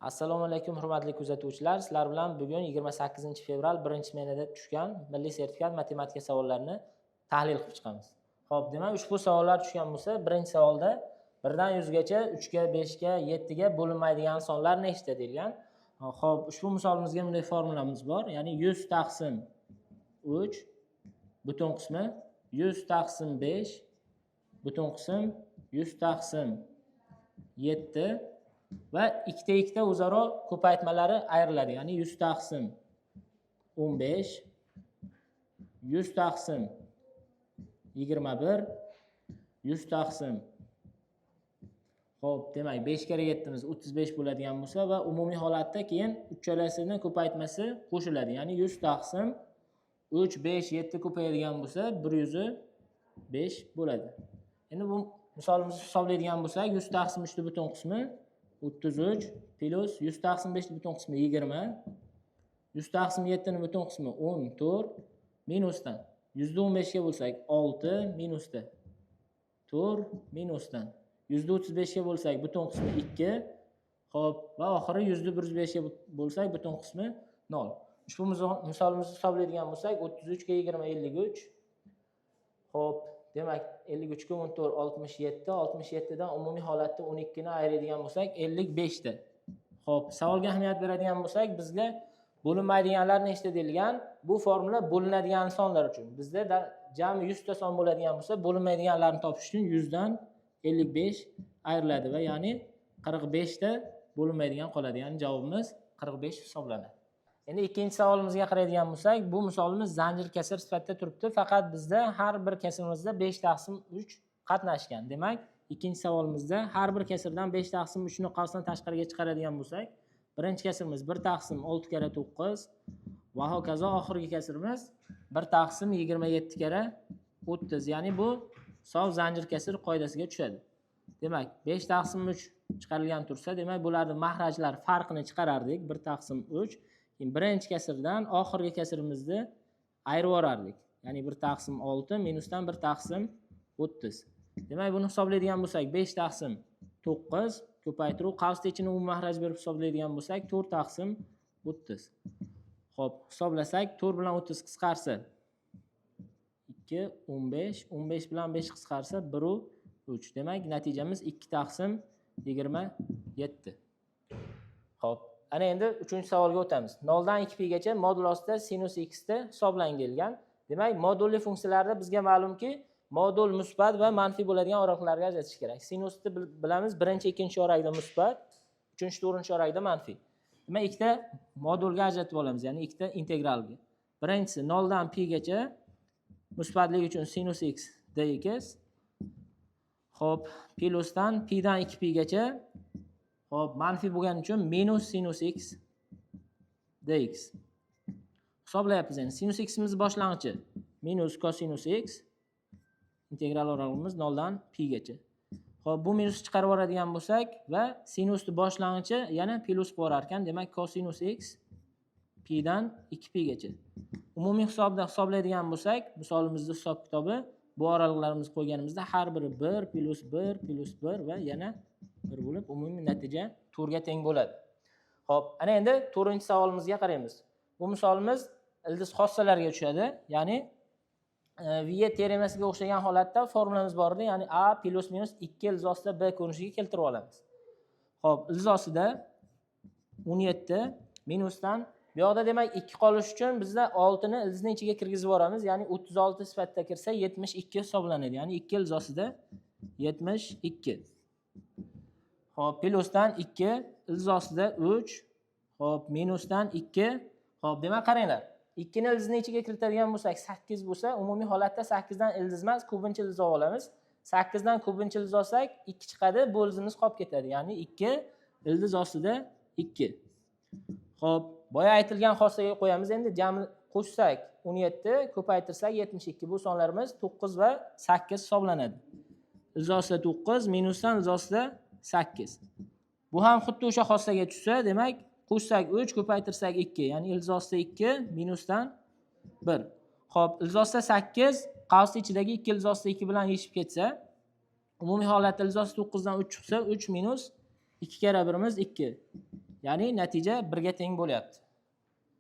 Assalomu alaykum hurmatli kuzatuvchilar. Sizlar bilan bugun 28 fevral 1-smenada tushgan milliy sertifikat matematika savollarini tahlil qilib chiqamiz. Xo'p, demak ushbu savollar tushgan bo'lsa, birinchi savolda 1 dan 100 gacha 3 ga, 5 ga, 7 ga bo'linmaydigan sonlar nechta deyilgan. Xo'p, ushbu misolimizga bunday formulamiz bor. Ya'ni 100 taqsim 3 butun qismi 100 taqsim 5 butun qism 100 taqsim 7 va ikkita o'zaro ko'paytmalari ayriladi. Ya'ni 100 taqsim 15, 100 taqsim 21, 100 taqsim. Xo'p, demak 5 kere 7miz 35 bo'ladigan bo'lsa va umumiy holatda keyin uchalasini ko'paytmasi qo'shiladi. Ya'ni 100 taqsim 3, 5, 7 ko'payadigan bo'lsa 105 bo'ladi. Endi bu misolimizni hisoblaydigan bo'lsak, 100 taqsim 3 butun qismi 33 plus 100 taqsim 5 butun qismi 20, 100 taqsim 7 butun qismi 14 minusdan 115 ga bo'lsak 6 minusda 4 minusdan 135 ga bo'lsak butun qismi 2. Xo'p, va oxiri 105 ga bo'lsak butun qismi 0. Ushbu misolimizni hisoblaydigan bo'lsak 33 ga 20 53. Xo'p, demak 53 ga 14 67, 67 dan umumiy holatda 12 ni ayiradigan bo'lsak 55 ta. Xo'p, savolga ahamiyat beradigan bo'lsak, bizga bo'linmaydiganlar nechta deyilgan? Bu formula bo'linadigan sonlar uchun. Bizda jami 100 ta son bo'ladigan bo'lsa, bo'linmaydiganlarni topish uchun 100 dan 55 ayriladi va ya'ni 45 ta bo'linmaydigan qoladi. Ya'ni javobimiz 45 hisoblanadi. Endi ikkinchi savolimizga qaraydigan bo'lsak, bu misolimiz zanjir kasr sifatida turibdi. Faqat bizda har bir kasrimizda 5 taqsim 3 qatnashgan. Demak, ikkinchi savolimizda har bir kasrdan 5 taqsim 3 ni qavsdan tashqariga chiqaradigan bo'lsak, birinchi kasrimiz 1 taqsim 6 kere 9 va hokazo oxirgi kasrimiz 1 taqsim 27 kere 30. Ya'ni bu hisob zanjir kasr qoidasiga tushadi. Demak, 5 taqsim 3 chiqarilgan tursa, demak bularning mahrajlar farqini chiqarardik. 1 taqsim 3. Birinchi kasrdan oxirgi kasrimizni ayirib yuborardik. Ya'ni 1 taqsim 6 minusdan 1 taqsim 30. Demak, buni hisoblaydigan bo'lsak, 5 taqsim 9 ko'paytiruv qavs ichini umumiy mahraj berib hisoblaydigan bo'lsak, 4 taqsim 30. Xo'p, hisoblasak, 4 bilan 30 qisqarsa 2 15, 15 bilan 5 qisqarsa 1 u 3. Demak, natijamiz 2 taqsim 27. Xo'p, ana endi 3-savolga o'tamiz. 0 dan 2 pi gacha modulosida sinus x da hisoblang deyilgan. Demak, modulli funksiyalarda bizga ma'lumki, modul musbat va manfiy bo'ladigan o'roqlarga ajratish kerak. Sinusni bilamiz, birinchi, ikkinchi o'ragida musbat, uchinchi, to'rtinchi o'ragida manfiy. Demak, ikkita modulga ajratib olamiz, ya'ni ikkita integralga. Birinchisi 0 dan pi gacha musbatlik uchun sinus x dx. Xo'p, plusdan pi dan 2 pi gacha. Xo'p, manfiy bo'lgani uchun minus sinus x dx. Hisoblayapmiz endi. Sinus x'imiz boshlang'ichi minus cosinus x. Integral o'rog'imiz 0 dan pi gacha. Xo'p, bu minus chiqarib yuboradigan bo'lsak va sinusni boshlang'ichi yana plus qilib yuborar ekan. Demak, cosinus x pi dan 2 pi gacha. Umumiy hisobda hisoblaydigan bo'lsak, misolimizning hisob kitobi bu oraliqlarimizni qo'yganimizda har biri 1 plus 1 plus 1 va yana 1 bo'lib, umumiy natija 4 ga teng bo'ladi. Xo'p, ana endi 4-savolimizga qaraymiz. Bu misolimiz ildiz xossalarga tushadi. Ya'ni Viet teoremasiga o'xshagan holatda formulamiz bor edi. Ya'ni a plus minus 2 ilzosida b ko'rinishiga keltirib olamiz. Xo'p, ilzosida 17 minusdan bu yoqda demak 2 qolish uchun bizda 6 ni ildizning ichiga kirgizib yuboramiz. Ya'ni 36 sifatida kirsa 72 hisoblanadi. Ya'ni 2 ilzosida 72. Xo'p, plusdan 2 ilzosida 3. Xo'p, minusdan 2. Xo'p, demak qaranglar. 2 ni ildizning ichiga kiritadigan bo'lsak 8 bo'lsa, umumiy holatda 8 dan ildiz emas, kubinchi ildiz olamiz. 8 dan kubinchi ildiz olsak 2 chiqadi, bu ildizimiz qolib ketadi. Ya'ni 2 ildiz ostida 2. Xo'p, boya aytilgan xossaga qo'yamiz. Endi jami qo'shsak 17, ko'paytirsak 72. Bu sonlarimiz 9 va 8 hisoblanadi. Ilzosida 9, minusdan ilzosida 8. Bu ham xuddi o'sha xossaga tushsa, demak, qo'shsak 3, ko'paytirsak 2. Ya'ni ilzosida 2, minusdan 1. Xo'p, ilzosida 8, qavs ichidagi 2 ilzosida 2 bilan yechib ketsa, umumiy holatda ilzosida 9 dan 3 chiqsa, 3 minus 2 kere 1'imiz 2. Ya'ni natija 1 ga teng bo'lyapti.